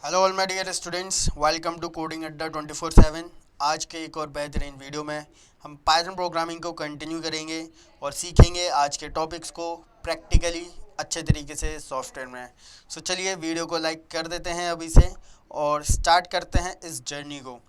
Hello all my dear students, welcome to coding Adda 24/7। आज के एक और बेहतरीन वीडियो में हम पाइथन प्रोग्रामिंग को कंटिन्यू करेंगे और सीखेंगे आज के टॉपिक्स को प्रैक्टिकली अच्छे तरीके से सॉफ्टवेयर में। चलिए वीडियो को लाइक कर देते हैं अभी से और स्टार्ट करते हैं इस जर्नी को।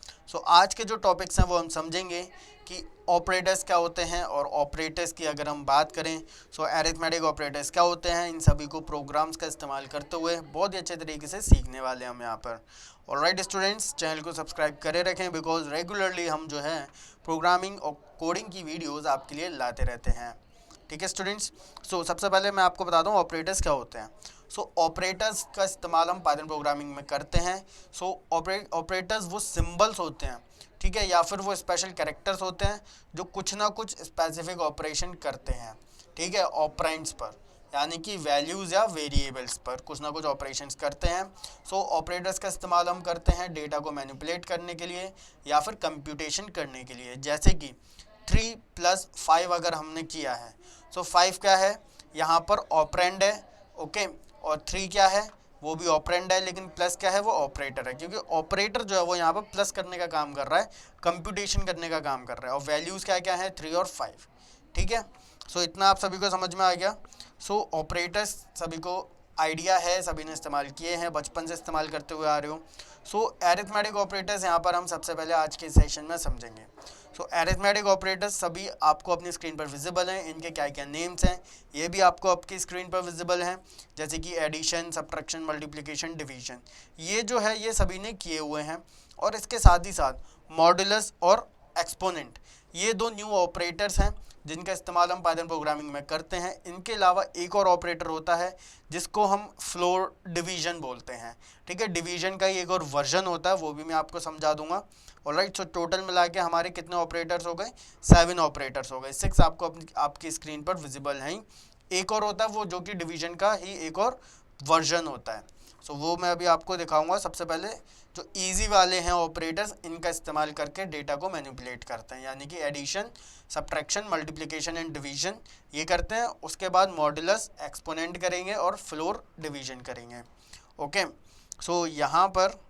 आज के जो टॉपिक्स हैं वो हम समझेंगे कि ऑपरेटर्स क्या होते हैं, और ऑपरेटर्स की अगर हम बात करें एरिथमेटिक ऑपरेटर्स क्या होते हैं, इन सभी को प्रोग्राम्स का इस्तेमाल करते हुए बहुत ही अच्छे तरीके से सीखने वाले हैं हम यहाँ पर। और राइट स्टूडेंट्स, चैनल को सब्सक्राइब करे रखें बिकॉज रेगुलरली हम जो है प्रोग्रामिंग और कोडिंग की वीडियोज़ आपके लिए लाते रहते हैं। ठीक है स्टूडेंट्स। सबसे पहले मैं आपको बता दूं ऑपरेटर्स क्या होते हैं। ऑपरेटर्स का इस्तेमाल हम पाइथन प्रोग्रामिंग में करते हैं। ऑपरेटर्स वो सिंबल्स होते हैं, ठीक है, या फिर वो स्पेशल कैरेक्टर्स होते हैं जो कुछ ना कुछ स्पेसिफिक ऑपरेशन करते हैं, ठीक है, ऑपरेंड्स पर, यानी कि वैल्यूज़ या वेरिएबल्स पर कुछ ना कुछ ऑपरेशंस करते हैं। ऑपरेटर्स का इस्तेमाल हम करते हैं डेटा को मैनिपुलेट करने के लिए या फिर कंप्यूटेशन करने के लिए। जैसे कि 3 + 5 अगर हमने किया है, 5 क्या है, यहाँ पर ऑपरेंड है, ओके, और 3 क्या है, वो भी ऑपरेंड है, लेकिन प्लस क्या है, वो ऑपरेटर है, क्योंकि ऑपरेटर जो है वो यहाँ पर प्लस करने का काम कर रहा है, कंप्यूटेशन करने का काम कर रहा है। और वैल्यूज़ क्या क्या है, 3 और 5, ठीक है। इतना आप सभी को समझ में आ गया। ऑपरेटर्स सभी को आइडिया है, सभी ने इस्तेमाल किए हैं, बचपन से इस्तेमाल करते हुए आ रहे हो। एरिथमेटिक ऑपरेटर्स यहाँ पर हम सबसे पहले आज के सेशन में समझेंगे। एरिथमेटिक ऑपरेटर्स सभी आपको अपनी स्क्रीन पर विजिबल हैं। इनके क्या क्या नेम्स हैं ये भी आपको आपकी स्क्रीन पर विजिबल हैं, जैसे कि एडिशन, सब्ट्रैक्शन, मल्टीप्लिकेशन, डिवीजन, ये जो है ये सभी ने किए हुए हैं। और इसके साथ ही साथ मॉड्यूलस और एक्सपोनेंट, ये दो न्यू ऑपरेटर्स हैं जिनका इस्तेमाल हम पाइथन प्रोग्रामिंग में करते हैं। इनके अलावा एक और ऑपरेटर होता है जिसको हम फ्लोर डिवीजन बोलते हैं, ठीक है। डिवीजन का ही एक और वर्जन होता है, वो भी मैं आपको समझा दूंगा। ऑलराइट, टोटल मिला के हमारे कितने ऑपरेटर्स हो गए, 7 ऑपरेटर्स हो गए। 6 आपको आपकी स्क्रीन पर विजिबल हैं। एक और होता है वो जो कि डिवीजन का ही एक और वर्जन होता है। वो मैं अभी आपको दिखाऊंगा। सबसे पहले जो इजी वाले हैं ऑपरेटर्स, इनका इस्तेमाल करके डेटा को मैनिपुलेट करते हैं, यानी कि addition, subtraction, multiplication and division ये करते हैं। उसके बाद मॉड्यूलस, एक्सपोनेंट करेंगे और फ्लोर डिवीजन करेंगे, ओके। यहाँ पर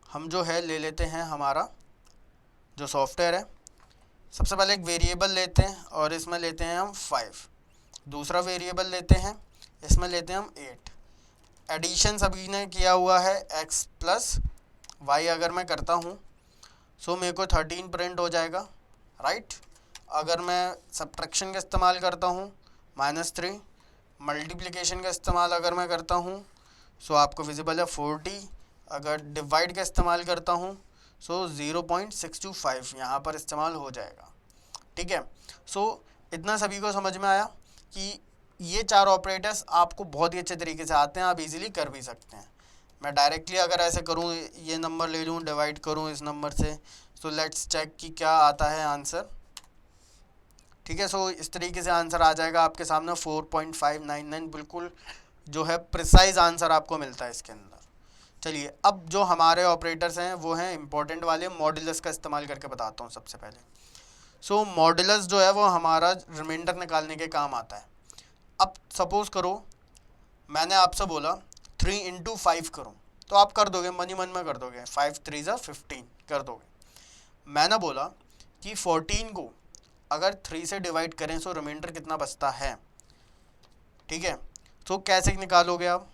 हम जो है ले लेते हैं हमारा जो सॉफ्टवेयर है। सबसे पहले एक वेरिएबल लेते हैं और इसमें लेते हैं हम 5। दूसरा वेरिएबल लेते हैं, इसमें लेते हैं हम 8। एडिशन सभी ने किया हुआ है, x + y अगर मैं करता हूँ मेरे को 13 प्रिंट हो जाएगा, राइट। अगर मैं सब्ट्रैक्शन का इस्तेमाल करता हूँ -3, मल्टीप्लिकेशन का इस्तेमाल अगर मैं करता हूँ आपको विजिबल है 40। अगर डिवाइड का इस्तेमाल करता हूँ 0.625 यहाँ पर इस्तेमाल हो जाएगा, ठीक है। इतना सभी को समझ में आया कि ये 4 ऑपरेटर्स आपको बहुत ही अच्छे तरीके से आते हैं, आप इजीली कर भी सकते हैं। मैं डायरेक्टली अगर ऐसे करूँ, ये नंबर ले लूँ, डिवाइड करूँ इस नंबर से, लेट्स चेक कि क्या आता है आंसर, ठीक है। इस तरीके से आंसर आ जाएगा आपके सामने 4.599, बिल्कुल जो है प्रिसाइज आंसर आपको मिलता है इसके अंदर। चलिए अब जो हमारे ऑपरेटर्स हैं वो हैं इंपॉर्टेंट वाले। मॉड्यूलस का इस्तेमाल करके बताता हूँ सबसे पहले। मॉड्यूलस जो है वो हमारा रिमाइंडर निकालने के काम आता है। अब सपोज़ करो मैंने आपसे बोला 3 × 5 करो, तो आप कर दोगे, मन ही मन में कर दोगे, 5 × 3 = 15 कर दोगे। मैंने बोला कि 14 को अगर 3 से डिवाइड करें रिमाइंडर कितना बचता है, ठीक है। कैसे निकालोगे आप?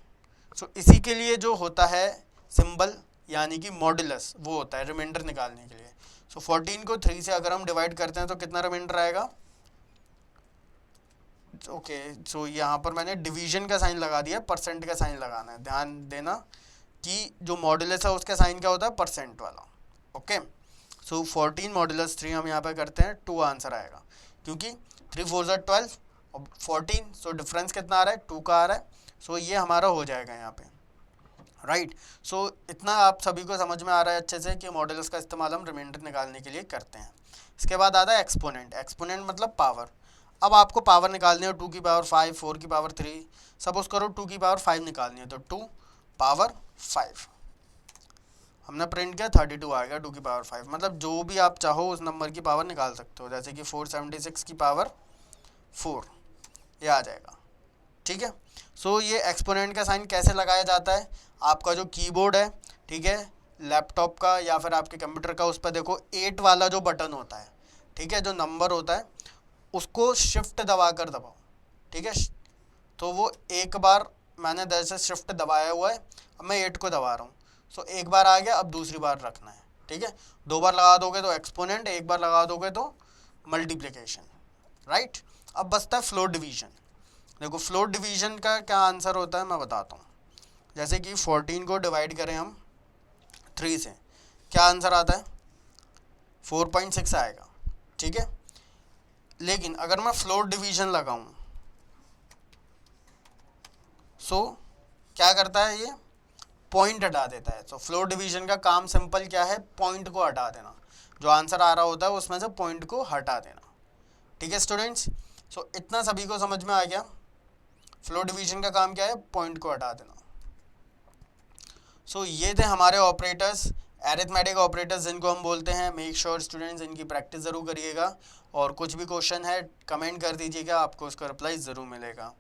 इसी के लिए जो होता है सिंबल, यानी कि मॉड्यूलस, वो होता है रिमाइंडर निकालने के लिए। 14 को 3 से अगर हम डिवाइड करते हैं तो कितना रिमाइंडर आएगा, ओके। यहाँ पर मैंने डिवीजन का साइन लगा दिया, परसेंट का साइन लगाना है। ध्यान देना कि जो मॉड्यूलस है उसका साइन क्या होता है, परसेंट वाला, ओके। 14 मॉड्यूलस 3 हम यहाँ पे करते हैं, 2 आंसर आएगा, क्योंकि 3 × 4 = 12 और 14, डिफरेंस कितना आ रहा है, 2 का आ रहा है। ये हमारा हो जाएगा यहाँ पे, राइट। इतना आप सभी को समझ में आ रहा है अच्छे से कि मॉड्यूलस का इस्तेमाल हम रिमाइंडर निकालने के लिए करते हैं। इसके बाद आता है एक्सपोनेंट। एक्सपोनेंट मतलब पावर। अब आपको पावर निकालनी है 2 की पावर 5, 4 की पावर 3, सपोज करो 2 की पावर 5 निकालनी है, तो 2 पावर 5 हमने प्रिंट किया, 32 आ गया 2 की पावर 5। मतलब जो भी आप चाहो उस नंबर की पावर निकाल सकते हो, जैसे कि 476 की पावर 4 ये आ जाएगा, ठीक है। ये एक्सपोनेंट का साइन कैसे लगाया जाता है आपका जो कीबोर्ड है, ठीक है, लैपटॉप का या फिर आपके कंप्यूटर का, उस पर देखो 8 वाला जो बटन होता है, ठीक है, जो नंबर होता है, उसको शिफ्ट दबा कर दबाओ, ठीक है। तो वो एक बार मैंने जैसे शिफ्ट दबाया हुआ है, अब मैं 8 को दबा रहा हूँ, सो एक बार आ गया, अब दूसरी बार रखना है, ठीक है। 2 बार लगा दोगे तो एक्सपोनेंट, एक बार लगा दोगे तो मल्टीप्लिकेशन, राइट। अब बचता है फ्लोट डिवीजन। देखो फ्लोट डिवीजन का क्या आंसर होता है मैं बताता हूँ। जैसे कि 14 को डिवाइड करें हम 3 से, क्या आंसर आता है? 4.6 आएगा, ठीक है। लेकिन अगर मैं फ्लोट डिवीजन लगाऊं, सो क्या करता है ये? पॉइंट हटा देता है। तो फ्लोट डिवीजन का काम सिंपल क्या है? पॉइंट को हटा देना। जो आंसर आ रहा होता है उसमें से पॉइंट को हटा देना, ठीक है स्टूडेंट्स। सो इतना सभी को समझ में आ गया। फ्लोट डिवीजन का काम क्या है? पॉइंट को हटा देना। सो ये थे हमारे ऑपरेटर्स, एरिथमेटिक ऑपरेटर्स जिनको हम बोलते हैं। मेक श्योर स्टूडेंट्स इनकी प्रैक्टिस ज़रूर करिएगा, और कुछ भी क्वेश्चन है कमेंट कर दीजिएगा, आपको उसका रिप्लाई ज़रूर मिलेगा।